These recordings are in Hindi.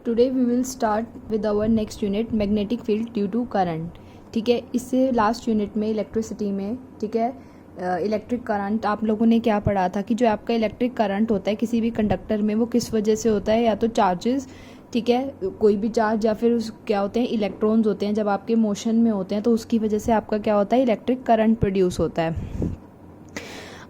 Today we will start with our next unit magnetic field due to current. ठीक है, इससे लास्ट यूनिट में इलेक्ट्रिसिटी में, ठीक है, इलेक्ट्रिक करंट आप लोगों ने क्या पढ़ा था कि जो आपका इलेक्ट्रिक करंट होता है किसी भी कंडक्टर में वो किस वजह से होता है, या तो चार्जेस, ठीक है, कोई भी चार्ज, या फिर उस क्या होते हैं इलेक्ट्रॉन्स होते हैं, जब आपके मोशन में होते हैं तो उसकी वजह से आपका क्या होता है इलेक्ट्रिक करंट प्रोड्यूस होता है।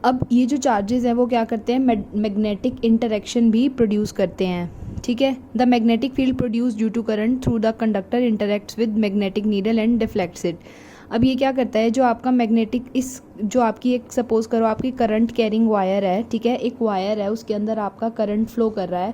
अब ये जो चार्जेस हैं वो क्या करते हैं, मैग्नेटिक इंटरेक्शन भी प्रोड्यूस करते हैं। ठीक है, the magnetic field produce due to current through the conductor interacts with magnetic needle and deflects it. अब ये क्या करता है, जो आपका मैग्नेटिक, इस जो आपकी एक सपोज करो आपकी करंट कैरिंग वायर है, ठीक है, एक वायर है उसके अंदर आपका करंट फ्लो कर रहा है,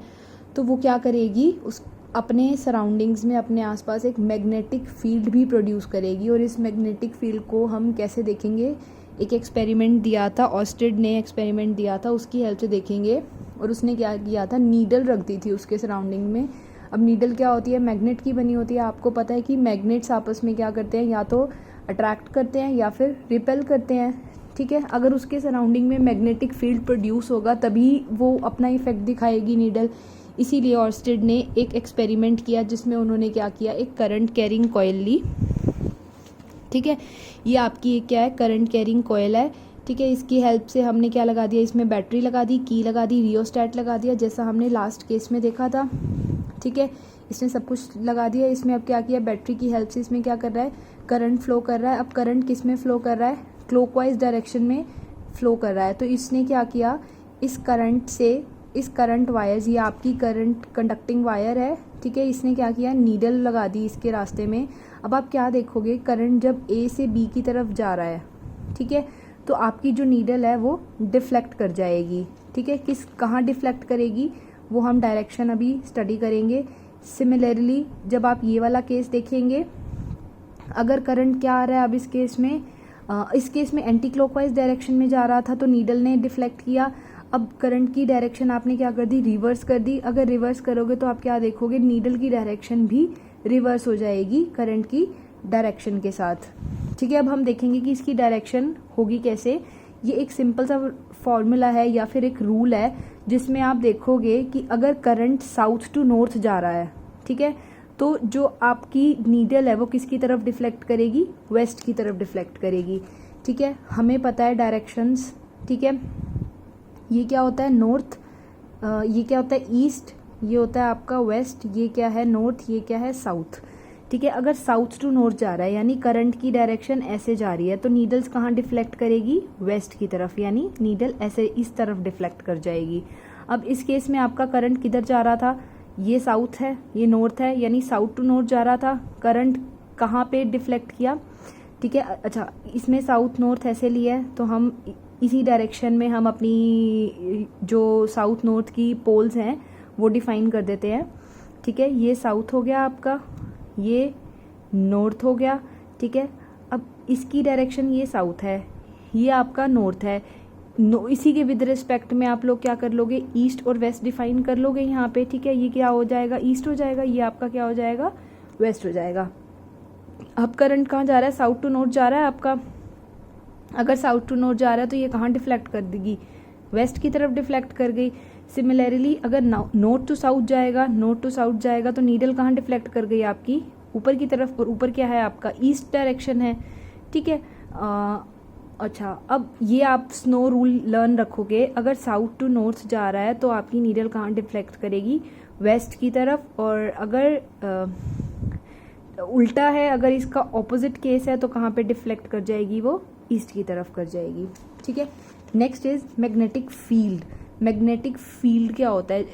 तो वो क्या करेगी, उस अपने सराउंडिंग्स में अपने आसपास एक मैग्नेटिक फील्ड भी प्रोड्यूस करेगी। और इस मैग्नेटिक फील्ड को हम कैसे देखेंगे, एक एक्सपेरिमेंट दिया था, ऑस्टेड ने एक्सपेरिमेंट दिया था, उसकी हेल्प से देखेंगे। और उसने क्या किया था, नीडल रख दी थी उसके सराउंडिंग में। अब नीडल क्या होती है, मैग्नेट की बनी होती है। आपको पता है कि मैग्नेट्स आपस में क्या करते हैं, या तो अट्रैक्ट करते हैं या फिर रिपेल करते हैं। ठीक है, अगर उसके सराउंडिंग में मैग्नेटिक फील्ड प्रोड्यूस होगा तभी वो अपना इफेक्ट दिखाएगी नीडल। इसीलिए ऑस्टेड ने एक एक्सपेरिमेंट किया जिसमें उन्होंने क्या किया, एक करंट कैरिंग कॉइल ली। ठीक है, ये आपकी क्या है, करंट कैरिंग कॉइल है। ठीक है, इसकी हेल्प से हमने क्या लगा दिया, इसमें बैटरी लगा दी, की लगा दी, रियोस्टैट लगा दिया, जैसा हमने लास्ट केस में देखा था। ठीक है, इसने सब कुछ लगा दिया। इसमें अब क्या किया, बैटरी की हेल्प से इसमें क्या कर रहा है, करंट फ्लो कर रहा है। अब करंट किस में फ्लो कर रहा है, क्लॉकवाइज डायरेक्शन में फ्लो कर रहा है। तो इसने क्या किया, इस करंट से, इस करंट वायर्स, ये आपकी करंट कंडक्टिंग वायर है, ठीक है, इसने क्या किया, नीडल लगा दी इसके रास्ते में। अब आप क्या देखोगे, करंट जब ए से बी की तरफ जा रहा है, ठीक है, तो आपकी जो नीडल है वो डिफ्लेक्ट कर जाएगी। ठीक है, कहाँ डिफ्लेक्ट करेगी वो हम डायरेक्शन अभी स्टडी करेंगे। सिमिलरली जब आप ये वाला केस देखेंगे, अगर करंट क्या आ रहा है, अब इस केस में एंटी क्लॉकवाइज डायरेक्शन में जा रहा था तो नीडल ने डिफ्लेक्ट किया। अब करंट की डायरेक्शन आपने क्या कर दी, रिवर्स कर दी। अगर रिवर्स करोगे तो आप क्या देखोगे, नीडल की डायरेक्शन भी रिवर्स हो जाएगी करंट की डायरेक्शन के साथ। ठीक है, अब हम देखेंगे कि इसकी डायरेक्शन होगी कैसे। ये एक सिंपल सा फॉर्मूला है या फिर एक रूल है जिसमें आप देखोगे कि अगर करंट साउथ टू नॉर्थ जा रहा है, ठीक है, तो जो आपकी नीडल है वो किसकी तरफ डिफ्लेक्ट करेगी, वेस्ट की तरफ डिफ्लेक्ट करेगी। ठीक है, हमें पता है डायरेक्शंस। ठीक है, ये क्या होता है नॉर्थ, ये क्या होता है ईस्ट, ये होता है आपका वेस्ट, ये क्या है नॉर्थ, ये क्या है साउथ। ठीक है, अगर साउथ टू नॉर्थ जा रहा है यानी करंट की डायरेक्शन ऐसे जा रही है तो नीडल्स कहाँ डिफ्लेक्ट करेगी, वेस्ट की तरफ, यानी नीडल ऐसे इस तरफ डिफ्लेक्ट कर जाएगी। अब इस केस में आपका करंट किधर जा रहा था, ये साउथ है, ये नॉर्थ है, यानी साउथ टू नॉर्थ जा रहा था। करंट कहाँ पे डिफ्लेक्ट किया, ठीक है, अच्छा, इसमें साउथ नॉर्थ ऐसे लिया है तो हम इसी डायरेक्शन में हम अपनी जो साउथ नॉर्थ की पोल्स हैं वो डिफाइन कर देते हैं। ठीक है, ये साउथ हो गया आपका, ये नॉर्थ हो गया। ठीक है, अब इसकी डायरेक्शन ये साउथ है, ये आपका नॉर्थ है। इसी के विद रिस्पेक्ट में आप लोग क्या कर लोगे, ईस्ट और वेस्ट डिफाइन कर लोगे यहाँ पे। ठीक है, ये क्या हो जाएगा, ईस्ट हो जाएगा, ये आपका क्या हो जाएगा, वेस्ट हो जाएगा। अब करंट कहाँ जा रहा है, साउथ टू नॉर्थ जा रहा है आपका। अगर साउथ टू नॉर्थ जा रहा है तो ये कहाँ डिफ्लेक्ट कर देगी, वेस्ट की तरफ डिफ्लेक्ट कर गई। सिमिलरली अगर नॉर्थ टू साउथ जाएगा, नॉर्थ टू साउथ जाएगा तो नीडल कहाँ डिफ्लेक्ट कर गई, आपकी ऊपर की तरफ, और ऊपर क्या है आपका ईस्ट डायरेक्शन है। ठीक है, अच्छा, अब ये आप स्नो रूल लर्न रखोगे, अगर साउथ टू नॉर्थ जा रहा है तो आपकी नीडल कहाँ डिफ्लेक्ट करेगी, वेस्ट की तरफ। और अगर उल्टा है, अगर इसका ऑपोजिट केस है तो कहाँ पे डिफ्लेक्ट कर जाएगी, वो ईस्ट की तरफ कर जाएगी। ठीक है, next is magnetic field. Magnetic field क्या होता है,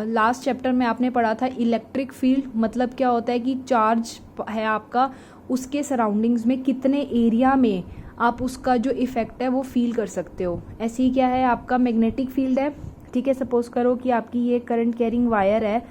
लास्ट चैप्टर में आपने पढ़ा था इलेक्ट्रिक फील्ड मतलब क्या होता है कि चार्ज है आपका, उसके सराउंडिंग्स में कितने एरिया में आप उसका जो इफेक्ट है वो फील कर सकते हो। ऐसे ही क्या है आपका मैग्नेटिक फील्ड है। ठीक है, सपोज करो कि आपकी ये करंट कैरिंग वायर है,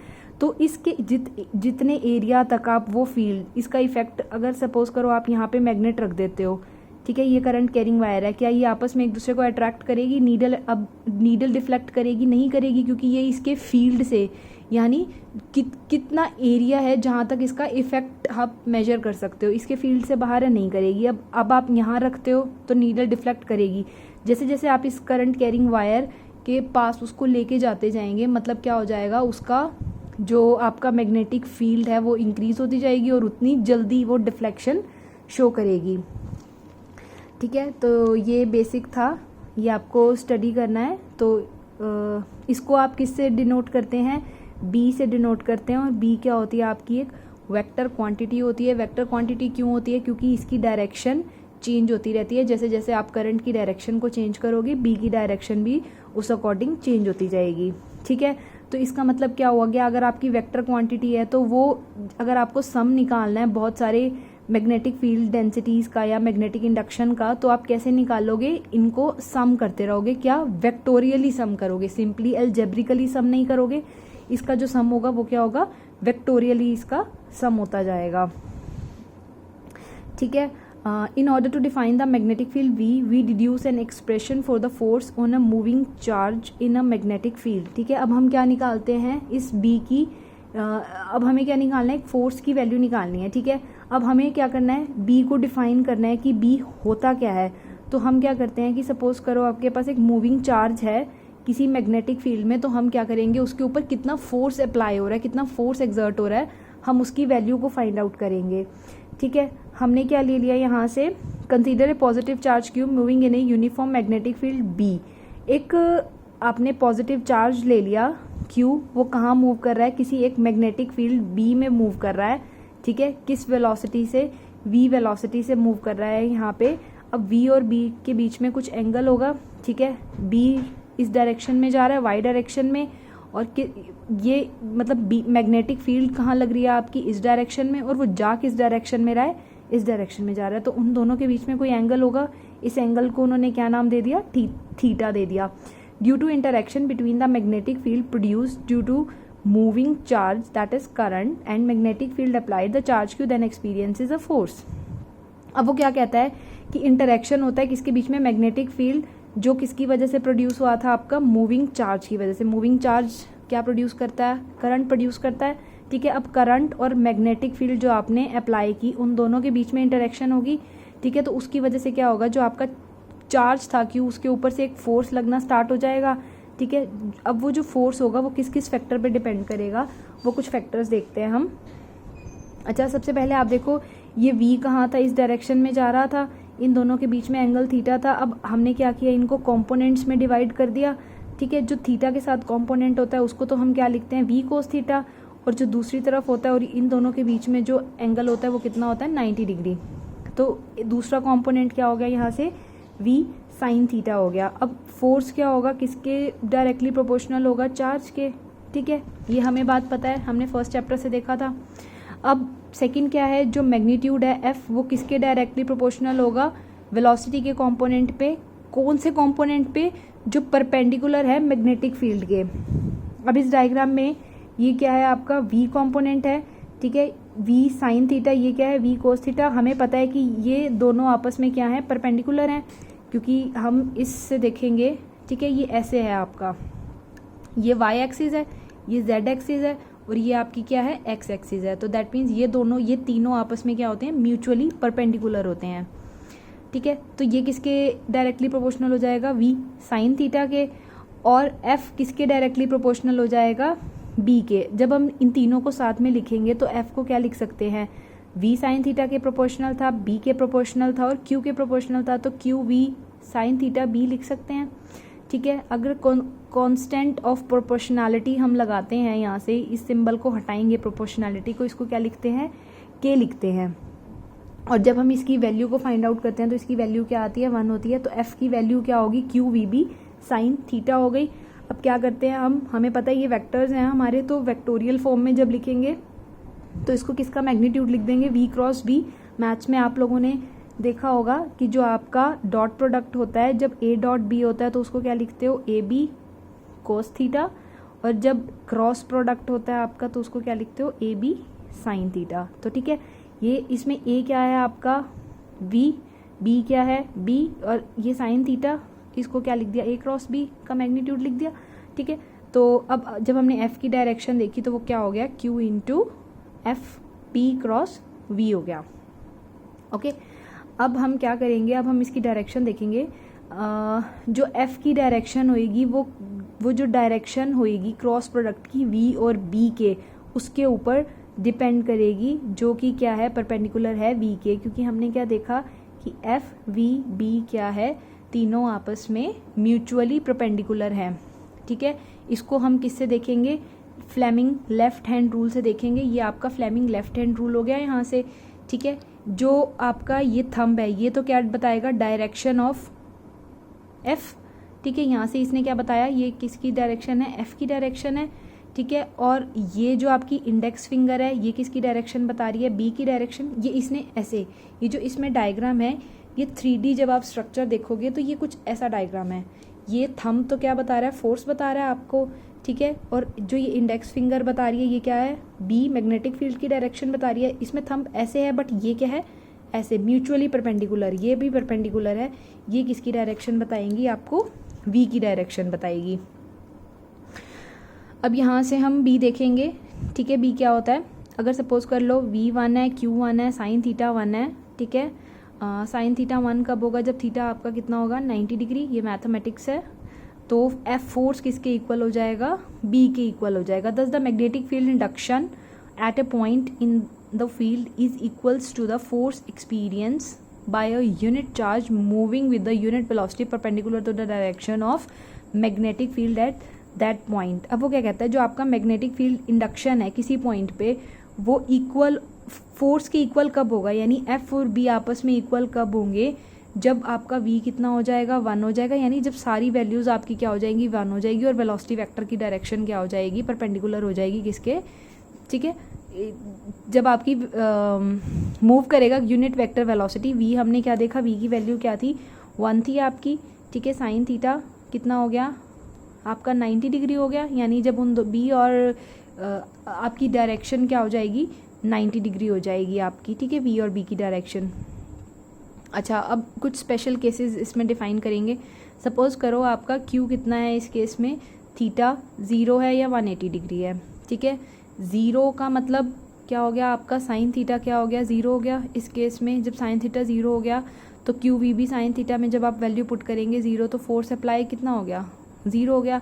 तो इसके जितने एरिया तक आप वो फील्ड, इसका इफेक्ट, अगर सपोज करो आप यहाँ पे मैग्नेट रख देते हो, ठीक है, ये करंट कैरिंग वायर है, क्या ये आपस में एक दूसरे को अट्रैक्ट करेगी, नीडल, अब नीडल डिफ्लेक्ट करेगी, नहीं करेगी, क्योंकि ये इसके फील्ड से, यानी कितना एरिया है जहाँ तक इसका इफेक्ट आप मेजर कर सकते हो, इसके फील्ड से बाहर है, नहीं करेगी। अब आप यहाँ रखते हो तो नीडल डिफ्लेक्ट करेगी। जैसे जैसे आप इस करंट कैरिंग वायर के पास उसको लेके जाते जाएंगे, मतलब क्या हो जाएगा, उसका जो आपका मैग्नेटिक फील्ड है वो इंक्रीज होती जाएगी और उतनी जल्दी वो डिफ्लेक्शन शो करेगी। ठीक है, तो ये बेसिक था, ये आपको स्टडी करना है। तो इसको आप किससे डिनोट करते हैं, बी से डिनोट करते हैं। और बी क्या होती है आपकी, एक वेक्टर क्वांटिटी होती है। वेक्टर क्वांटिटी क्यों होती है, क्योंकि इसकी डायरेक्शन चेंज होती रहती है। जैसे जैसे आप करंट की डायरेक्शन को चेंज करोगे, बी की डायरेक्शन भी उस अकॉर्डिंग चेंज होती जाएगी। ठीक है, तो इसका मतलब क्या हुआ गया, अगर आपकी वेक्टर क्वांटिटी है तो वो, अगर आपको सम निकालना है बहुत सारे मैग्नेटिक फील्ड डेंसिटीज़ का या मैग्नेटिक इंडक्शन का, तो आप कैसे निकालोगे, इनको सम करते रहोगे। क्या, वेक्टोरियली सम करोगे, सिंपली अलजेब्रिकली सम नहीं करोगे। इसका जो सम होगा वो क्या होगा, वेक्टोरियली इसका सम होता जाएगा। ठीक है, in order to define the magnetic field V, we deduce an expression for the force on a moving charge in a magnetic field। ठीक है, अब हम क्या निकालते हैं इस B की, अब हमें क्या निकालना है, एक फोर्स की वैल्यू निकालनी है। ठीक है, अब हमें क्या करना है, B को डिफाइन करना है कि B होता क्या है। तो हम क्या करते हैं कि सपोज करो आपके पास एक मूविंग चार्ज है किसी मैग्नेटिक फील्ड में, तो हम क्या करेंगे, उसके ऊपर कितना फोर्स अप्लाई हो रहा है, कितना फोर्स एक्सर्ट हो रहा है, हम उसकी वैल्यू को फाइंड आउट करेंगे। ठीक है, हमने क्या ले लिया यहाँ से, consider a positive charge Q moving in a uniform magnetic field B. एक आपने पॉजिटिव चार्ज ले लिया क्यू, वो कहाँ मूव कर रहा है, किसी एक मैग्नेटिक फील्ड बी में मूव कर रहा है। ठीक है, किस वेलोसिटी से, v वेलोसिटी से मूव कर रहा है यहाँ पे। अब v और b के बीच में कुछ एंगल होगा। ठीक है, b इस डायरेक्शन में जा रहा है, y डायरेक्शन में, और ये मतलब मैग्नेटिक फील्ड कहाँ लग रही है आपकी, इस डायरेक्शन में, और वो जा किस डायरेक्शन में रहा है, इस डायरेक्शन में जा रहा है। तो उन दोनों के बीच में कोई एंगल होगा, इस एंगल को उन्होंने क्या नाम दे दिया, थीटा दे दिया। Due to interaction between the magnetic field produced due to moving charge that is current and magnetic field applied the charge Q then experiences a force. अब वो क्या कहता है कि इंटरेक्शन होता है किसके बीच में, मैग्नेटिक फील्ड जो किसकी वजह से प्रोड्यूस हुआ था, आपका मूविंग चार्ज की वजह से। मूविंग चार्ज क्या प्रोड्यूस करता है, करंट प्रोड्यूस करता है। ठीक है, अब करंट और मैग्नेटिक फील्ड जो आपने अप्लाई की, उन दोनों के बीच में इंटरेक्शन होगी। ठीक है, तो उसकी वजह से क्या होगा, जो आपका चार्ज था क्यों, उसके ऊपर से एक फोर्स लगना स्टार्ट हो जाएगा। ठीक है, अब वो जो फोर्स होगा वो किस किस फैक्टर पे डिपेंड करेगा, वो कुछ फैक्टर्स देखते हैं हम। अच्छा, सबसे पहले आप देखो ये v कहाँ था, इस डायरेक्शन में जा रहा था, इन दोनों के बीच में एंगल थीटा था। अब हमने क्या किया, इनको कंपोनेंट्स में डिवाइड कर दिया। ठीक है, जो थीटा के साथ कंपोनेंट होता है उसको तो हम क्या लिखते हैं, v कोस थीटा, और जो दूसरी तरफ होता है और इन दोनों के बीच में जो एंगल होता है वो कितना होता है, 90 डिग्री। तो दूसरा कंपोनेंट क्या हो गया यहाँ से, v साइन थीटा हो गया। अब फोर्स क्या होगा, किसके डायरेक्टली प्रोपोर्शनल होगा, चार्ज के। ठीक है, ये हमें बात पता है, हमने फर्स्ट चैप्टर से देखा था। अब सेकंड क्या है, जो मैग्नीट्यूड है f, वो किसके डायरेक्टली प्रोपोर्शनल होगा, वेलोसिटी के कंपोनेंट पे। कौन से कंपोनेंट पे, जो परपेंडिकुलर है मैग्नेटिक फील्ड के। अब इस डायग्राम में ये क्या है, आपका v कंपोनेंट है। ठीक है, v साइन थीटा, ये क्या है, v कोस थीटा। हमें पता है कि ये दोनों आपस में क्या है, परपेंडिकुलर हैं, क्योंकि हम इससे देखेंगे। ठीक है, ये ऐसे है आपका, ये y एक्सिस है, ये z एक्सिस है, और ये आपकी क्या है, x एक्सिस है। तो दैट मीन्स ये तीनों आपस में क्या होते हैं, म्यूचुअली परपेंडिकुलर होते हैं। ठीक है, तो ये किसके डायरेक्टली प्रोपोर्शनल हो जाएगा, v साइन थीटा के, और f किसके डायरेक्टली प्रोपोर्शनल हो जाएगा, b के। जब हम इन तीनों को साथ में लिखेंगे तो f को क्या लिख सकते हैं, v साइन थीटा के प्रोपोर्शनल था, b के प्रोपोर्शनल था, और q के प्रोपोर्शनल था, तो q v sine theta b लिख सकते हैं। ठीक है, अगर कांस्टेंट ऑफ प्रोपोर्शनैलिटी हम लगाते हैं, यहाँ से इस सिंबल को हटाएंगे प्रोपोर्शनैलिटी को, इसको क्या लिखते हैं, k लिखते हैं। और जब हम इसकी वैल्यू को फाइंड आउट करते हैं तो इसकी वैल्यू क्या आती है, 1 होती है। तो f की वैल्यू क्या होगी, Q we B sine theta हो गई। अब क्या करते हैं हम, हमें पता है ये वेक्टर्स हैं हमारे, तो वेक्टोरियल फॉर्म में जब लिखेंगे तो इसको किसका मैग्नीट्यूड लिख देंगे, v क्रॉस b। मैथ्स में आप लोगों ने देखा होगा कि जो आपका डॉट प्रोडक्ट होता है, जब a डॉट b होता है तो उसको क्या लिखते हो, ए बी कोस थीटा, और जब क्रॉस प्रोडक्ट होता है आपका तो उसको क्या लिखते हो, ए बी साइन थीटा। तो ठीक है, ये इसमें a क्या है आपका v, b क्या है b, और ये साइन थीटा, इसको क्या लिख दिया, a क्रॉस b का मैग्नीट्यूड लिख दिया। ठीक है, तो अब जब हमने f की डायरेक्शन देखी तो वो क्या हो गया, q into F p cross v हो गया। ओके, अब हम क्या करेंगे, अब हम इसकी डायरेक्शन देखेंगे। जो f की डायरेक्शन होएगी वो जो डायरेक्शन होएगी क्रॉस प्रोडक्ट की v और b के, उसके ऊपर डिपेंड करेगी, जो कि क्या है, परपेंडिकुलर है वी के, क्योंकि हमने क्या देखा कि एफ वी बी क्या है, तीनों आपस में म्यूचुअली परपेंडिकुलर है। ठीक है, इसको हम किससे देखेंगे, फ्लेमिंग लेफ्ट हैंड रूल से देखेंगे। ये आपका फ्लेमिंग लेफ्ट हैंड रूल हो गया यहाँ से। ठीक है, जो आपका ये थंब है ये तो क्या बताएगा, डायरेक्शन ऑफ एफ। ठीक है, यहाँ से इसने क्या बताया, ये किसकी डायरेक्शन है, एफ की डायरेक्शन है। ठीक है, और ये जो आपकी इंडेक्स फिंगर है ये किसकी डायरेक्शन बता रही है, बी की डायरेक्शन। ये इसने ऐसे, ये जो इसमें डायग्राम है ये 3D जब आप स्ट्रक्चर देखोगे तो ये कुछ ऐसा डायग्राम है। ये थंब तो क्या बता रहा है, फोर्स बता रहा है आपको। ठीक है, और जो ये इंडेक्स फिंगर बता रही है ये क्या है, बी मैग्नेटिक फील्ड की डायरेक्शन बता रही है। इसमें थंब ऐसे है बट ये क्या है, ऐसे म्यूचुअली परपेंडिकुलर, ये भी परपेंडिकुलर है। ये किसकी डायरेक्शन बताएंगी आपको, वी की डायरेक्शन बताएगी। अब यहाँ से हम बी देखेंगे। ठीक है, बी क्या होता है, अगर सपोज कर लो V1 है, Q1 है, साइन थीटा 1 है। ठीक है, साइन थीटा 1 कब होगा, जब थीटा आपका कितना होगा, 90 डिग्री। ये मैथमेटिक्स है। तो एफ फोर्स किसके इक्वल हो जाएगा, बी के इक्वल हो जाएगा। Thus the magnetic field induction at a point in the field is equals to the force experience by a unit charge moving with the unit velocity perpendicular to the direction of magnetic field at that point. अब वो क्या कहता है, जो आपका मैग्नेटिक फील्ड इंडक्शन है किसी पॉइंट पे, वो इक्वल फोर्स के इक्वल कब होगा, यानी एफ और बी आपस में इक्वल कब होंगे, जब आपका v कितना हो जाएगा, 1 हो जाएगा। यानी जब सारी वैल्यूज आपकी क्या हो जाएंगी, 1 हो जाएगी, और वेलोसिटी वेक्टर की डायरेक्शन क्या हो जाएगी, परपेंडिकुलर हो जाएगी किसके। ठीक है, जब आपकी मूव करेगा यूनिट वेक्टर वेलोसिटी v, हमने क्या देखा, v की वैल्यू क्या थी, 1 थी आपकी। ठीक है, साइन थीटा कितना हो गया आपका, 90 डिग्री हो गया। यानी जब उन दो बी और आपकी डायरेक्शन क्या हो जाएगी, 90 डिग्री हो जाएगी आपकी। ठीक है, वी और बी की डायरेक्शन। अच्छा, अब कुछ स्पेशल केसेस इसमें डिफाइन करेंगे। सपोज करो आपका क्यू कितना है इस केस में, थीटा 0 है या 180 डिग्री है। ठीक है, 0 का मतलब क्या हो गया आपका, साइन थीटा क्या हो गया, 0 हो गया। इस केस में जब साइन थीटा 0 हो गया तो क्यू वी भी साइन थीटा में जब आप वैल्यू पुट करेंगे 0, तो फोर्स अप्लाई कितना हो गया, 0 हो गया।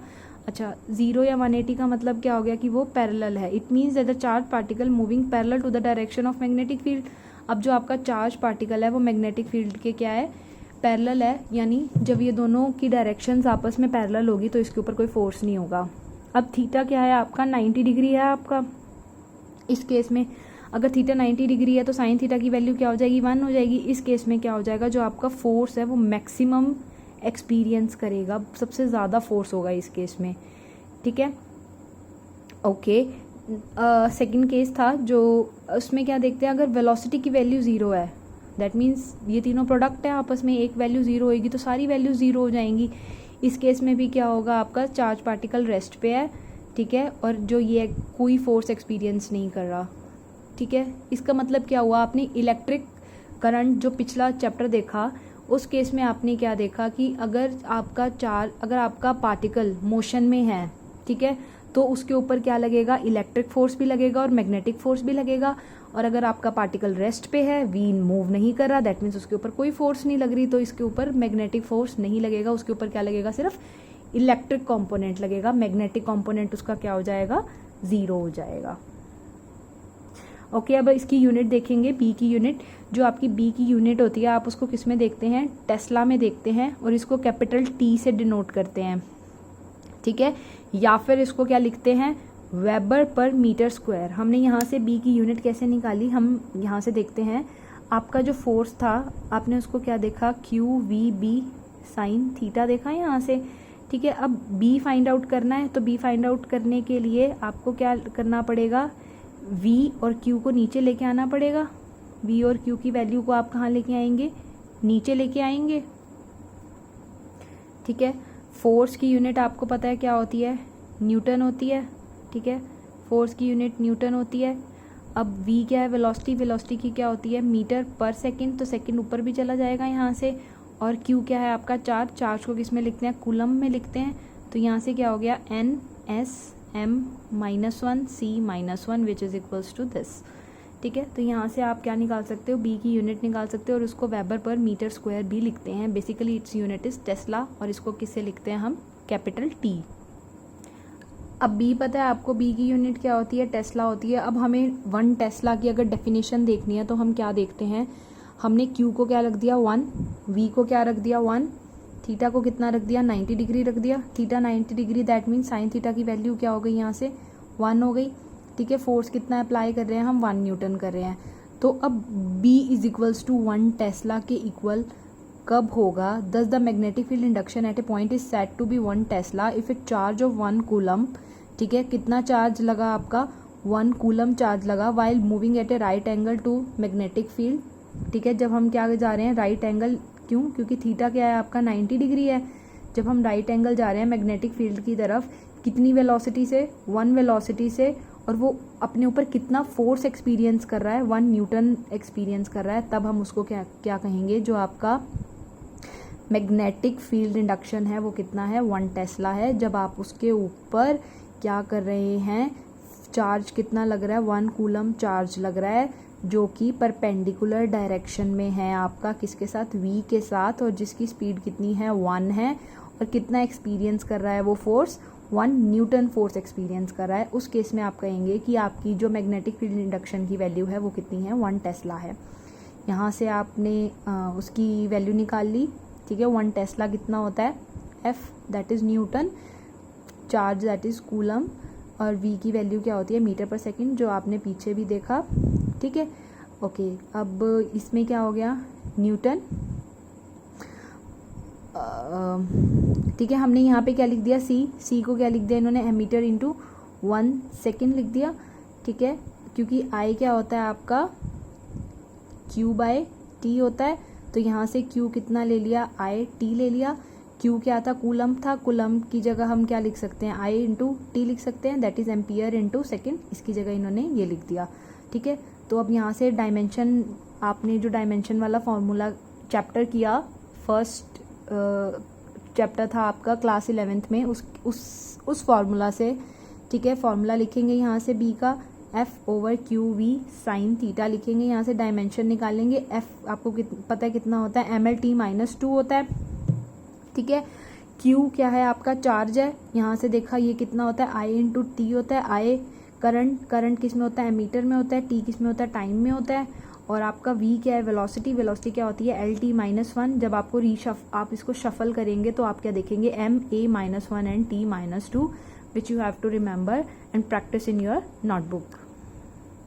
अच्छा, 0 या 180 का मतलब क्या हो गया कि वो पैरेलल है। It means that the charge particle moving parallel to the direction of magnetic field. अब जो आपका चार्ज पार्टिकल है वो मैग्नेटिक फील्ड के क्या है, पैरेलल है। यानी जब ये दोनों की डायरेक्शंस आपस में पैरेलल होगी तो इसके ऊपर कोई फोर्स नहीं होगा। अब थीटा क्या है आपका, 90 डिग्री है आपका। इस केस में अगर थीटा 90 डिग्री है तो साइन थीटा की वैल्यू क्या हो जाएगी, 1 हो जाएगी। इस केस में क्या हो जाएगा, जो आपका फोर्स है वो मैक्सिमम एक्सपीरियंस करेगा, सबसे ज़्यादा फोर्स होगा इस केस में। ठीक है, ओके। सेकंड केस था जो, उसमें क्या देखते हैं, अगर वेलोसिटी की वैल्यू 0 है, दैट मीन्स ये तीनों प्रोडक्ट है आपस में, एक वैल्यू 0 होगी तो सारी वैल्यू 0 हो जाएंगी। इस केस में भी क्या होगा आपका, चार्ज पार्टिकल रेस्ट पे है। ठीक है, और जो ये कोई फोर्स एक्सपीरियंस नहीं कर रहा। ठीक है, इसका मतलब क्या हुआ, आपने इलेक्ट्रिक करंट जो पिछला चैप्टर देखा उस केस में आपने क्या देखा कि अगर आपका पार्टिकल मोशन में है, ठीक है, तो उसके ऊपर क्या लगेगा, इलेक्ट्रिक फोर्स भी लगेगा और मैग्नेटिक फोर्स भी लगेगा। और अगर आपका पार्टिकल रेस्ट पे है, वी मूव नहीं कर रहा, दैट मीन्स उसके ऊपर कोई फोर्स नहीं लग रही, तो इसके ऊपर मैग्नेटिक फोर्स नहीं लगेगा। उसके ऊपर क्या लगेगा, सिर्फ इलेक्ट्रिक कंपोनेंट लगेगा। मैग्नेटिक कंपोनेंट उसका क्या हो जाएगा, 0 हो जाएगा। ओके, अब इसकी यूनिट देखेंगे, बी की यूनिट। जो आपकी बी की यूनिट होती है आप उसको किस में देखते हैं, टेस्ला में देखते हैं, और इसको कैपिटल टी से डिनोट करते हैं। ठीक है, या फिर इसको क्या लिखते हैं, वेबर पर मीटर स्क्वायर। हमने यहाँ से बी की यूनिट कैसे निकाली, हम यहाँ से देखते हैं। आपका जो फोर्स था आपने उसको क्या देखा, q we B sine theta देखा यहाँ से। ठीक है, अब बी फाइंड आउट करना है, तो बी फाइंड आउट करने के लिए आपको क्या करना पड़ेगा, v और q को नीचे लेके आना पड़ेगा। v और q की वैल्यू को आप कहाँ लेके आएंगे, नीचे लेके आएंगे। ठीक है, फोर्स की यूनिट आपको पता है क्या होती है, न्यूटन होती है। ठीक है, फोर्स की यूनिट न्यूटन होती है। अब v क्या है, वेलोसिटी की क्या होती है, मीटर पर सेकंड, तो सेकंड ऊपर भी चला जाएगा यहाँ से। और q क्या है आपका, चार्ज को किस में लिखते हैं, कूलम में लिखते हैं। तो यहाँ से क्या हो गया, n/m-1 c-1 which is equals to this. ठीक है, तो यहाँ से आप क्या निकाल सकते हो, बी की यूनिट निकाल सकते हो, और उसको वेबर पर मीटर स्क्वायर भी लिखते हैं। Basically its unit is Tesla, और इसको किससे लिखते हैं हम, कैपिटल टी। अब बी पता है आपको, बी की यूनिट क्या होती है, टेस्ला होती है। अब हमें 1 टेस्ला की अगर डेफिनेशन देखनी है तो हम क्या देखते हैं, हमने क्यू को क्या रख दिया 1, वी को क्या रख दिया 1, थीटा को कितना रख दिया 90 डिग्री रख दिया। Theta 90 degree, that mean sine theta की वैल्यू क्या हो गई यहाँ से 1 हो गई। ठीक है, फोर्स कितना अप्लाई कर रहे हैं हम, 1 न्यूटन कर रहे हैं। तो अब B is equals to 1 tesla के इक्वल कब होगा, thus the magnetic field induction at a point is set to be 1 tesla if a charge of 1 coulomb. ठीक है, कितना चार्ज लगा आपका, 1 कूलम चार्ज लगा while moving at a right angle to magnetic field. ठीक है, जब हम क्या जा रहे हैं राइट एंगल, क्यों, क्योंकि थीटा क्या है आपका 90 डिग्री है। जब हम राइट एंगल जा रहे हैं मैग्नेटिक फील्ड की तरफ, कितनी वेलोसिटी से, 1 वेलोसिटी से, और वो अपने ऊपर कितना फोर्स एक्सपीरियंस कर रहा है, 1 न्यूटन एक्सपीरियंस कर रहा है, तब हम उसको क्या क्या कहेंगे, जो आपका मैग्नेटिक फील्ड इंडक्शन है वो कितना है 1 टेस्ला है। जब आप उसके ऊपर क्या कर रहे हैं, चार्ज कितना लग रहा है, 1 कूलम चार्ज लग रहा है, जो कि परपेंडिकुलर डायरेक्शन में है आपका किसके साथ, v के साथ, और जिसकी स्पीड कितनी है 1 है, और कितना एक्सपीरियंस कर रहा है वो फोर्स, 1 न्यूटन फोर्स एक्सपीरियंस कर रहा है। उस केस में आप कहेंगे कि आपकी जो मैग्नेटिक फील्ड इंडक्शन की वैल्यू है वो कितनी है 1 टेस्ला है। यहाँ से आपने उसकी वैल्यू निकाल ली। ठीक है, 1 टेस्ला कितना होता है, F that is Newton, charge that is coulomb, और V की वैल्यू क्या होती है मीटर पर सेकंड, जो आपने पीछे भी देखा। ठीक है, ओके, अब इसमें क्या हो गया न्यूटन। ठीक है, हमने यहाँ पे क्या लिख दिया, C को क्या लिख दिया इन्होंने, एमीटर इंटू 1 सेकेंड लिख दिया। ठीक है, क्योंकि I क्या होता है आपका Q/T होता है, तो यहाँ से Q कितना ले लिया, I/T ले लिया। Q क्या था, कूलम था, कूलम की जगह हम क्या लिख सकते हैं, I इंटू टी लिख सकते हैं, that is ampere into second, इसकी जगह इन्होंने ये लिख दिया। ठीक है, तो अब यहाँ से डायमेंशन, आपने जो डायमेंशन वाला फॉर्मूला चैप्टर किया, फर्स्ट चैप्टर था आपका क्लास 11th में, उस फॉर्मूला से, ठीक है, फॉर्मूला लिखेंगे यहाँ से B का F/QV साइन थीटा लिखेंगे, यहाँ से डायमेंशन निकालेंगे। F आपको पता है कितना होता है, mL/T-2 होता है। ठीक है, Q क्या है आपका, चार्ज है, यहाँ से देखा ये कितना होता है, I इंटू टी होता है। I करंट किस में होता है, एमीटर में होता है। T किस में होता है, टाइम में होता है। और आपका V क्या है, वेलोसिटी क्या होती है, LT-1। जब आपको आप इसको शफल करेंगे तो आप क्या देखेंगे, MA-1 and T-2, which you have to remember and practice in your notebook.